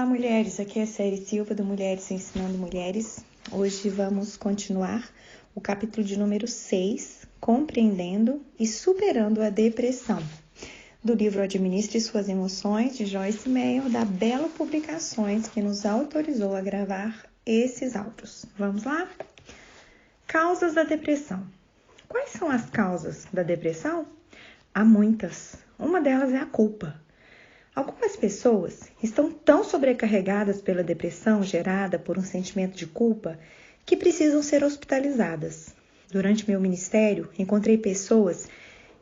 Olá, mulheres! Aqui é a Série Silva do Mulheres Ensinando Mulheres. Hoje vamos continuar o capítulo de número 6, Compreendendo e Superando a Depressão, do livro Administre Suas Emoções, de Joyce Meyer, da Belo Publicações, que nos autorizou a gravar esses áudios. Vamos lá? Causas da depressão. Quais são as causas da depressão? Há muitas. Uma delas é a culpa. Algumas pessoas estão tão sobrecarregadas pela depressão gerada por um sentimento de culpa que precisam ser hospitalizadas. Durante meu ministério, encontrei pessoas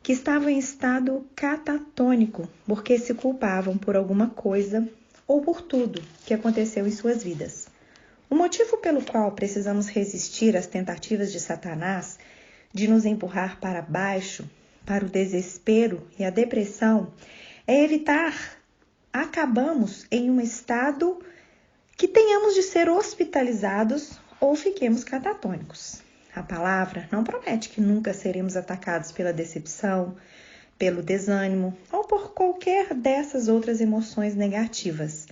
que estavam em estado catatônico porque se culpavam por alguma coisa ou por tudo que aconteceu em suas vidas. O motivo pelo qual precisamos resistir às tentativas de Satanás de nos empurrar para baixo, para o desespero e a depressão, é evitar acabamos em um estado que tenhamos de ser hospitalizados ou fiquemos catatônicos. A palavra não promete que nunca seremos atacados pela decepção, pelo desânimo ou por qualquer dessas outras emoções negativas,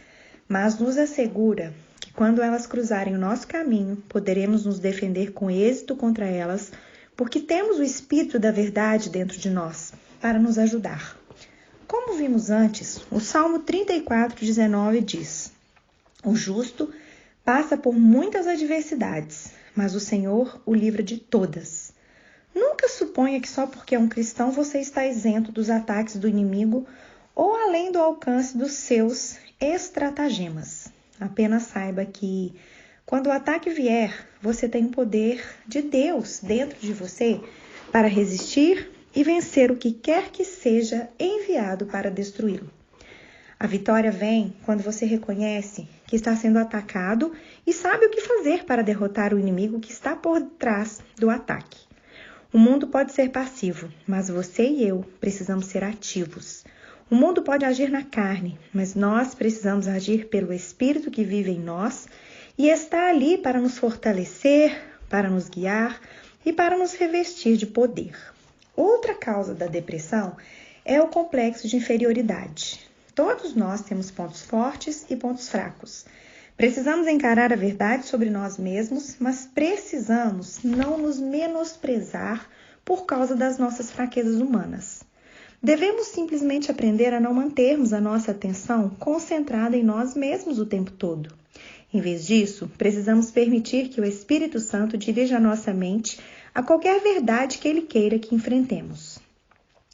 mas nos assegura que quando elas cruzarem o nosso caminho, poderemos nos defender com êxito contra elas, porque temos o Espírito da verdade dentro de nós para nos ajudar. Como vimos antes, o Salmo 34:19 diz: o justo passa por muitas adversidades, mas o Senhor o livra de todas. Nunca suponha que só porque é um cristão você está isento dos ataques do inimigo ou além do alcance dos seus estratagemas. Apenas saiba que, quando o ataque vier, você tem o poder de Deus dentro de você para resistir e vencer o que quer que seja enviado para destruí-lo. A vitória vem quando você reconhece que está sendo atacado e sabe o que fazer para derrotar o inimigo que está por trás do ataque. O mundo pode ser passivo, mas você e eu precisamos ser ativos. O mundo pode agir na carne, mas nós precisamos agir pelo Espírito que vive em nós e está ali para nos fortalecer, para nos guiar e para nos revestir de poder. Outra causa da depressão é o complexo de inferioridade. Todos nós temos pontos fortes e pontos fracos. Precisamos encarar a verdade sobre nós mesmos, mas precisamos não nos menosprezar por causa das nossas fraquezas humanas. Devemos simplesmente aprender a não mantermos a nossa atenção concentrada em nós mesmos o tempo todo. Em vez disso, precisamos permitir que o Espírito Santo dirija a nossa mente a qualquer verdade que Ele queira que enfrentemos.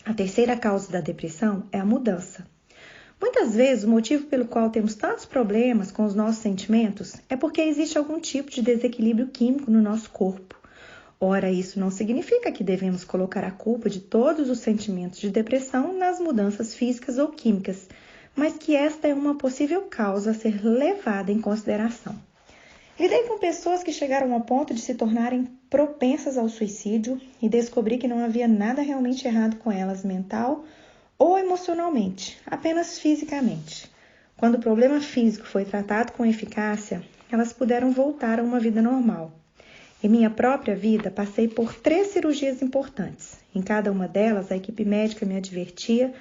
A terceira causa da depressão é a mudança. Muitas vezes, o motivo pelo qual temos tantos problemas com os nossos sentimentos é porque existe algum tipo de desequilíbrio químico no nosso corpo. Ora, isso não significa que devemos colocar a culpa de todos os sentimentos de depressão nas mudanças físicas ou químicas, mas que esta é uma possível causa a ser levada em consideração. Lidei com pessoas que chegaram ao ponto de se tornarem propensas ao suicídio e descobri que não havia nada realmente errado com elas mental ou emocionalmente, apenas fisicamente. Quando o problema físico foi tratado com eficácia, elas puderam voltar a uma vida normal. Em minha própria vida, passei por 3 cirurgias importantes. Em cada uma delas, a equipe médica me advertia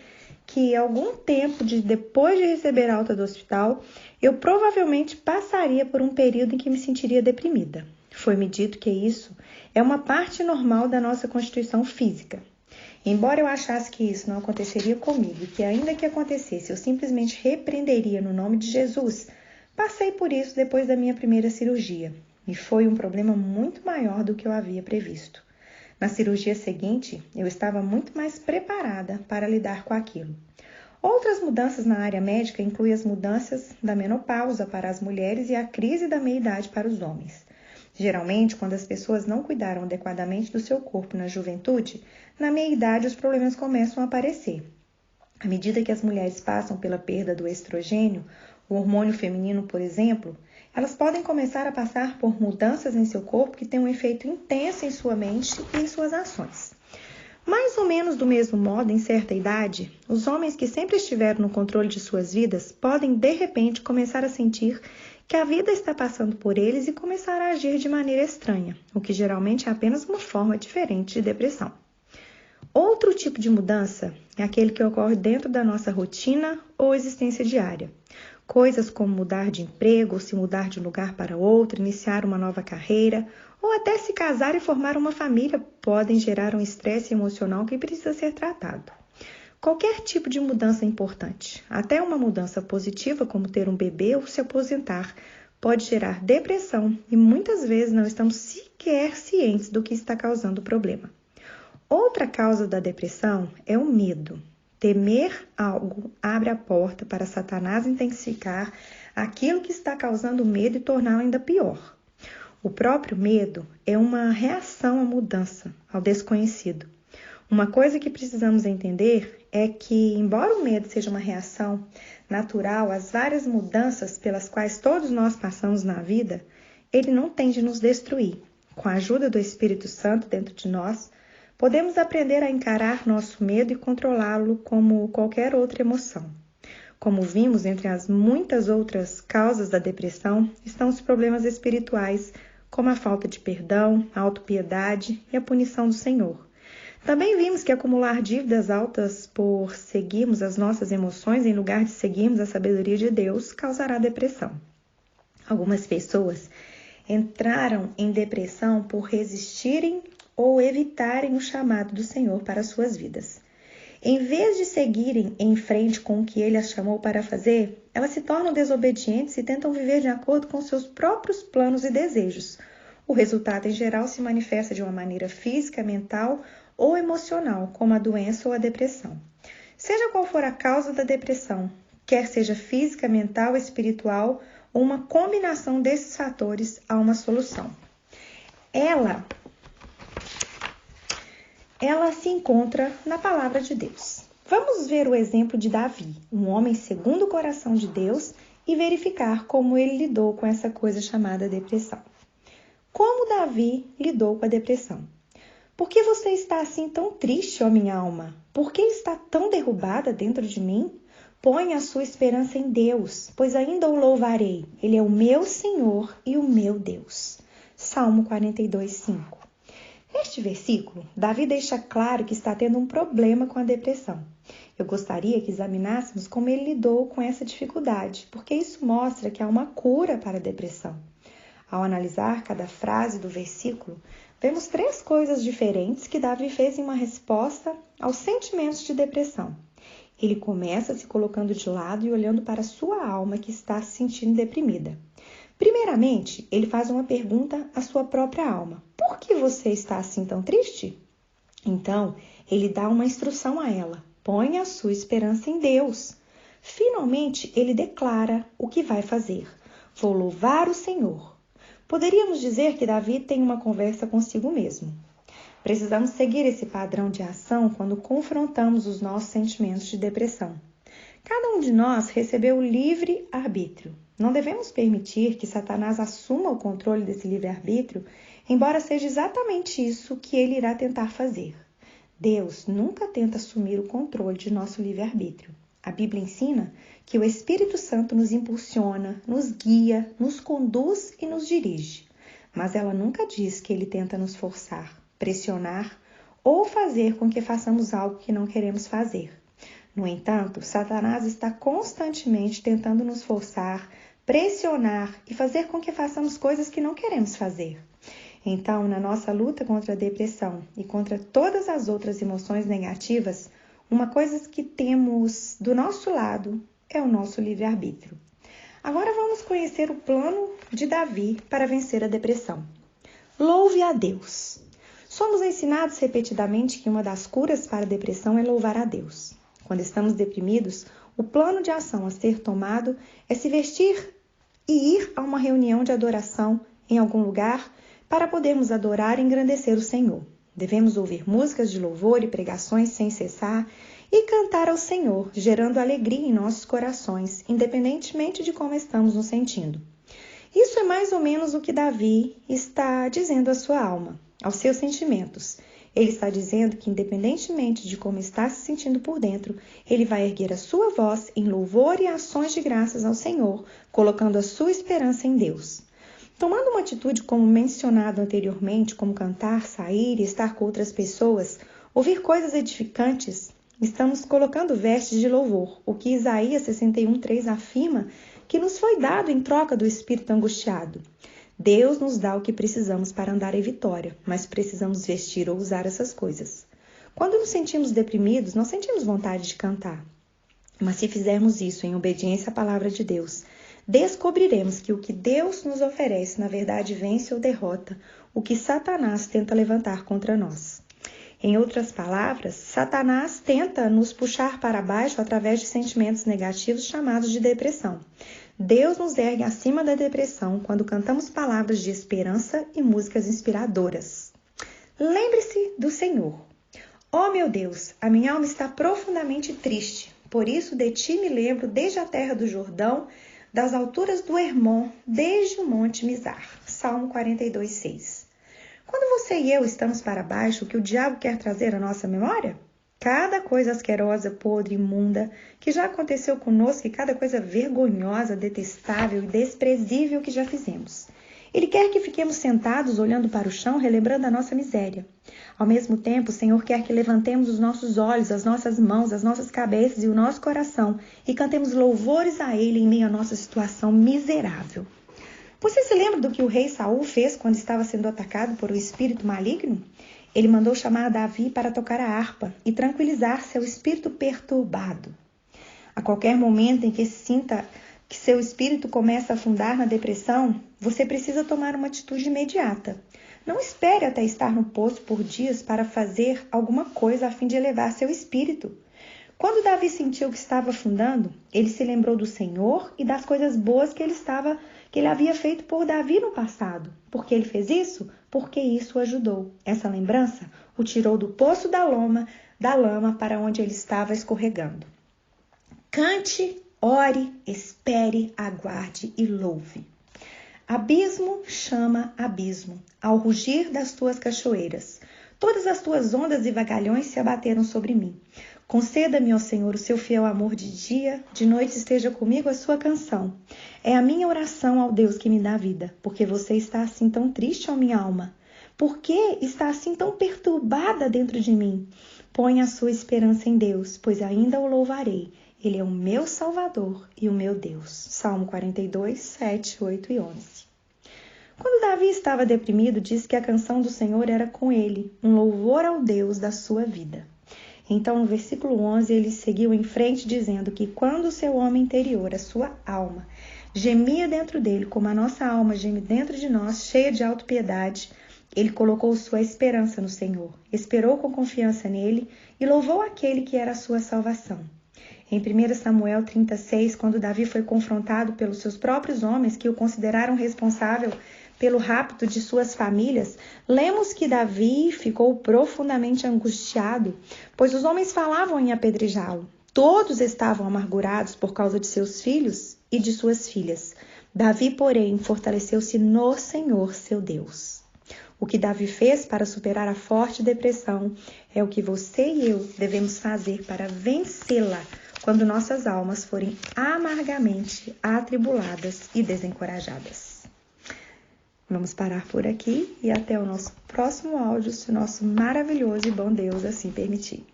que algum tempo depois de receber alta do hospital, eu provavelmente passaria por um período em que me sentiria deprimida. Foi-me dito que isso é uma parte normal da nossa constituição física. Embora eu achasse que isso não aconteceria comigo e que ainda que acontecesse, eu simplesmente repreenderia no nome de Jesus, passei por isso depois da minha primeira cirurgia. E foi um problema muito maior do que eu havia previsto. Na cirurgia seguinte, eu estava muito mais preparada para lidar com aquilo. Outras mudanças na área médica incluem as mudanças da menopausa para as mulheres e a crise da meia-idade para os homens. Geralmente, quando as pessoas não cuidaram adequadamente do seu corpo na juventude, na meia-idade os problemas começam a aparecer. À medida que as mulheres passam pela perda do estrogênio, o hormônio feminino, por exemplo, elas podem começar a passar por mudanças em seu corpo que têm um efeito intenso em sua mente e em suas ações. Mais ou menos do mesmo modo, em certa idade, os homens que sempre estiveram no controle de suas vidas podem, de repente, começar a sentir que a vida está passando por eles e começar a agir de maneira estranha, o que geralmente é apenas uma forma diferente de depressão. Outro tipo de mudança é aquele que ocorre dentro da nossa rotina ou existência diária. Coisas como mudar de emprego, ou se mudar de um lugar para outro, iniciar uma nova carreira, ou até se casar e formar uma família podem gerar um estresse emocional que precisa ser tratado. Qualquer tipo de mudança é importante, até uma mudança positiva como ter um bebê ou se aposentar, pode gerar depressão e muitas vezes não estamos sequer cientes do que está causando o problema. Outra causa da depressão é o medo. Temer algo abre a porta para Satanás intensificar aquilo que está causando medo e torná-lo ainda pior. O próprio medo é uma reação à mudança, ao desconhecido. Uma coisa que precisamos entender é que, embora o medo seja uma reação natural às várias mudanças pelas quais todos nós passamos na vida, ele não tem de nos destruir. Com a ajuda do Espírito Santo dentro de nós, podemos aprender a encarar nosso medo e controlá-lo como qualquer outra emoção. Como vimos, entre as muitas outras causas da depressão, estão os problemas espirituais, como a falta de perdão, a autopiedade e a punição do Senhor. Também vimos que acumular dívidas altas por seguirmos as nossas emoções em lugar de seguirmos a sabedoria de Deus causará depressão. Algumas pessoas entraram em depressão por resistirem ou evitarem o chamado do Senhor para suas vidas. Em vez de seguirem em frente com o que Ele as chamou para fazer, elas se tornam desobedientes e tentam viver de acordo com seus próprios planos e desejos. O resultado, em geral, se manifesta de uma maneira física, mental ou emocional, como a doença ou a depressão. Seja qual for a causa da depressão, quer seja física, mental, espiritual ou uma combinação desses fatores, há uma solução. Ela se encontra na palavra de Deus. Vamos ver o exemplo de Davi, um homem segundo o coração de Deus, e verificar como ele lidou com essa coisa chamada depressão. Como Davi lidou com a depressão? Por que você está assim tão triste, ó minha alma? Por que está tão derrubada dentro de mim? Põe a sua esperança em Deus, pois ainda o louvarei. Ele é o meu Senhor e o meu Deus. Salmo 42:5. Neste versículo, Davi deixa claro que está tendo um problema com a depressão. Eu gostaria que examinássemos como ele lidou com essa dificuldade, porque isso mostra que há uma cura para a depressão. Ao analisar cada frase do versículo, vemos 3 coisas diferentes que Davi fez em uma resposta aos sentimentos de depressão. Ele começa se colocando de lado e olhando para sua alma que está se sentindo deprimida. Primeiramente, ele faz uma pergunta à sua própria alma. Por que você está assim tão triste? Então, ele dá uma instrução a ela. Põe a sua esperança em Deus. Finalmente, ele declara o que vai fazer. Vou louvar o Senhor. Poderíamos dizer que Davi tem uma conversa consigo mesmo. Precisamos seguir esse padrão de ação quando confrontamos os nossos sentimentos de depressão. Cada um de nós recebeu o livre arbítrio. Não devemos permitir que Satanás assuma o controle desse livre-arbítrio, embora seja exatamente isso que ele irá tentar fazer. Deus nunca tenta assumir o controle de nosso livre-arbítrio. A Bíblia ensina que o Espírito Santo nos impulsiona, nos guia, nos conduz e nos dirige. Mas ela nunca diz que ele tenta nos forçar, pressionar ou fazer com que façamos algo que não queremos fazer. No entanto, Satanás está constantemente tentando nos forçar, pressionar e fazer com que façamos coisas que não queremos fazer. Então, na nossa luta contra a depressão e contra todas as outras emoções negativas, uma coisa que temos do nosso lado é o nosso livre-arbítrio. Agora vamos conhecer o plano de Davi para vencer a depressão. Louve a Deus. Somos ensinados repetidamente que uma das curas para a depressão é louvar a Deus. Quando estamos deprimidos, o plano de ação a ser tomado é se vestir e ir a uma reunião de adoração em algum lugar para podermos adorar e engrandecer o Senhor. Devemos ouvir músicas de louvor e pregações sem cessar e cantar ao Senhor, gerando alegria em nossos corações, independentemente de como estamos nos sentindo. Isso é mais ou menos o que Davi está dizendo à sua alma, aos seus sentimentos. Ele está dizendo que, independentemente de como está se sentindo por dentro, ele vai erguer a sua voz em louvor e ações de graças ao Senhor, colocando a sua esperança em Deus. Tomando uma atitude como mencionado anteriormente, como cantar, sair e estar com outras pessoas, ouvir coisas edificantes, estamos colocando vestes de louvor, o que Isaías 61:3 afirma que nos foi dado em troca do espírito angustiado. Deus nos dá o que precisamos para andar em vitória, mas precisamos vestir ou usar essas coisas. Quando nos sentimos deprimidos, não sentimos vontade de cantar. Mas se fizermos isso em obediência à palavra de Deus, descobriremos que o que Deus nos oferece, na verdade, vence ou derrota o que Satanás tenta levantar contra nós. Em outras palavras, Satanás tenta nos puxar para baixo através de sentimentos negativos chamados de depressão. Deus nos ergue acima da depressão quando cantamos palavras de esperança e músicas inspiradoras. Lembre-se do Senhor. Oh meu Deus, a minha alma está profundamente triste. Por isso de ti me lembro desde a terra do Jordão, das alturas do Hermon, desde o monte Mizar. Salmo 42:6. Quando você e eu estamos para baixo, o que o diabo quer trazer à nossa memória? Cada coisa asquerosa, podre, imunda, que já aconteceu conosco e cada coisa vergonhosa, detestável e desprezível que já fizemos. Ele quer que fiquemos sentados olhando para o chão, relembrando a nossa miséria. Ao mesmo tempo, o Senhor quer que levantemos os nossos olhos, as nossas mãos, as nossas cabeças e o nosso coração e cantemos louvores a Ele em meio à nossa situação miserável. Você se lembra do que o rei Saul fez quando estava sendo atacado por um espírito maligno? Ele mandou chamar Davi para tocar a harpa e tranquilizar seu espírito perturbado. A qualquer momento em que sinta que seu espírito começa a afundar na depressão, você precisa tomar uma atitude imediata. Não espere até estar no poço por dias para fazer alguma coisa a fim de elevar seu espírito. Quando Davi sentiu que estava afundando, ele se lembrou do Senhor e das coisas boas que ele havia feito por Davi no passado. Por que ele fez isso? Porque isso o ajudou. Essa lembrança o tirou do poço da lama para onde ele estava escorregando. Cante, ore, espere, aguarde e louve. Abismo chama abismo, ao rugir das tuas cachoeiras. Todas as tuas ondas e vagalhões se abateram sobre mim. Conceda-me, ó Senhor, o seu fiel amor de dia, de noite esteja comigo a sua canção. É a minha oração ao Deus que me dá vida, porque você está assim tão triste, ó minha alma. Por que está assim tão perturbada dentro de mim? Põe a sua esperança em Deus, pois ainda o louvarei. Ele é o meu Salvador e o meu Deus. Salmo 42, 7, 8 e 11. Quando Davi estava deprimido, disse que a canção do Senhor era com ele, um louvor ao Deus da sua vida. Então, no versículo 11, ele seguiu em frente dizendo que quando o seu homem interior, a sua alma, gemia dentro dele, como a nossa alma geme dentro de nós, cheia de autopiedade, ele colocou sua esperança no Senhor, esperou com confiança nele e louvou aquele que era a sua salvação. Em 1 Samuel 36, quando Davi foi confrontado pelos seus próprios homens que o consideraram responsável pelo rapto de suas famílias, lemos que Davi ficou profundamente angustiado, pois os homens falavam em apedrejá-lo. Todos estavam amargurados por causa de seus filhos e de suas filhas. Davi, porém, fortaleceu-se no Senhor, seu Deus. O que Davi fez para superar a forte depressão é o que você e eu devemos fazer para vencê-la quando nossas almas forem amargamente atribuladas e desencorajadas. Vamos parar por aqui e até o nosso próximo áudio, se o nosso maravilhoso e bom Deus assim permitir.